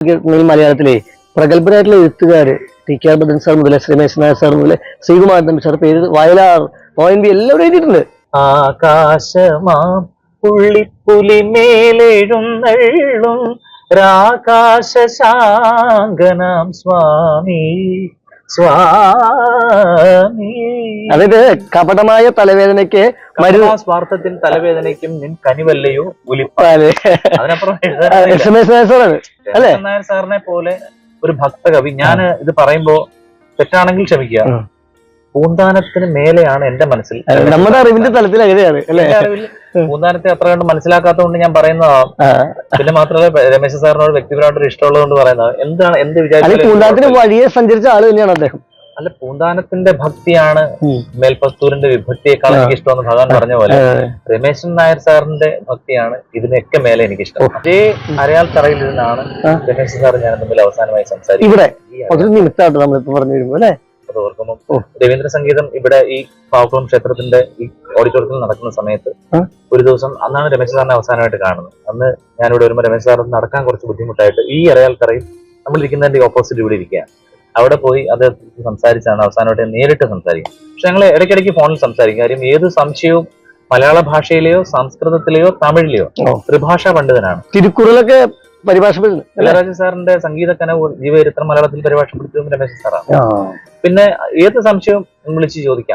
മലയാളത്തിലെ പ്രഗത്ഭരായിട്ടുള്ള എഴുത്തുകാര് ടി.കെ.ആർ. ഭദ്രൻ സാർ മുതലേ രമേശ് നായർ സാർ മുതലേ ശ്രീകുമാരൻ തമ്പി സാർ, പേര് വയലാർ, ONV എല്ലാവരും എഴുതിയിട്ടുണ്ട്. ആകാശമാം പുള്ളിപ്പുലിമേലെഴുന്നള്ളും രാകാശശാങ്കനാം സ്വാമി സ്വാമി. അതായത് കപടമായ തലവേദനയ്ക്ക് സ്വാർത്ഥത്തിൽ തലവേദനയ്ക്കും നിൻ കനിവല്ലയോ ഉലിപ്പാല്. അതിനപ്പുറം രമേശ് നായർ സാറാണ് അല്ലേ? നായർ സാറിനെ പോലെ ഒരു ഭക്തകവി. ഞാൻ ഇത് പറയുമ്പോ തെറ്റാണെങ്കിൽ ക്ഷമിക്കുക. പൂന്താനത്തിന് മേലെയാണ് എന്റെ മനസ്സിൽ, നമ്മുടെ അറിവിന്റെ തലത്തിൽ അങ്ങനെയാണ് അല്ലെ? പൂന്താനത്തെ അത്ര കണ്ട് മനസ്സിലാക്കാത്തതുകൊണ്ട് ഞാൻ പറയുന്നതാണ്. പിന്നെ മാത്രമല്ല രമേശ് സാറിനോട് വ്യക്തിപരമായിട്ടൊരു ഇഷ്ടമുള്ളത് പറയുന്നത്. എന്താണ് എന്ത് വിചാരിച്ചാലും പൂന്താനത്തിന് വഴിയെ സഞ്ചരിച്ച ആള് തന്നെയാണ് അദ്ദേഹം. അല്ല, പൂന്താനത്തിന്റെ ഭക്തിയാണ് മേൽപ്പത്തൂരിന്റെ വിഭക്തിയേക്കാൾ എനിക്ക് ഇഷ്ടമെന്ന് ഭഗവാൻ പറഞ്ഞ പോലെ രമേശൻ നായർ സാറിന്റെ ഭക്തിയാണ് ഇതിനൊക്കെ മേലെ എനിക്കിഷ്ടം. അതേ അരയാൽ തറയിൽ നിന്നാണ് രമേശ് സാർ ഞാൻ തമ്മിൽ അവസാനമായി സംസാരിക്കുന്നത്. അത് ഓർക്കുമ്പോൾ രവീന്ദ്ര സംഗീതം ഇവിടെ ഈ പാവക്കുളം ക്ഷേത്രത്തിന്റെ ഈ ഓഡിറ്റോറിയത്തിൽ നടക്കുന്ന സമയത്ത് ഒരു ദിവസം അന്നാണ് രമേശ് സാറിനെ അവസാനമായിട്ട് കാണുന്നത്. അന്ന് ഞാനിവിടെ വരുമ്പോൾ രമേശ് സാർ നടക്കാൻ കുറച്ച് ബുദ്ധിമുട്ടായിട്ട് ഈ അരയാൽ തറയിൽ നമ്മളിരിക്കുന്നതിന്റെ ഓപ്പോസിറ്റ് ഇവിടെ ഇരിക്കുക. അവിടെ പോയി അത് സംസാരിച്ചാണ് അവസാനമായിട്ട് നേരിട്ട് സംസാരിക്കും. പക്ഷെ ഞങ്ങൾ ഇടയ്ക്കിടയ്ക്ക് ഫോണിൽ സംസാരിക്കും. കാര്യം ഏത് സംശയവും മലയാള ഭാഷയിലെയോ സംസ്കൃതത്തിലെയോ തമിഴിലെയോ ത്രിഭാഷാ പണ്ഡിതനാണ്. തിരുക്കുറളൊക്കെ പരിഭാഷപ്പെടുന്നു. ഇളയരാജ സാറിന്റെ സംഗീത കനവ് ജീവചരിത്രം മലയാളത്തിൽ പരിഭാഷപ്പെടുത്തിയതും രമേശ് സാറാണ്. പിന്നെ ഏത് സംശയവും വിളിച്ച് ചോദിക്കാം.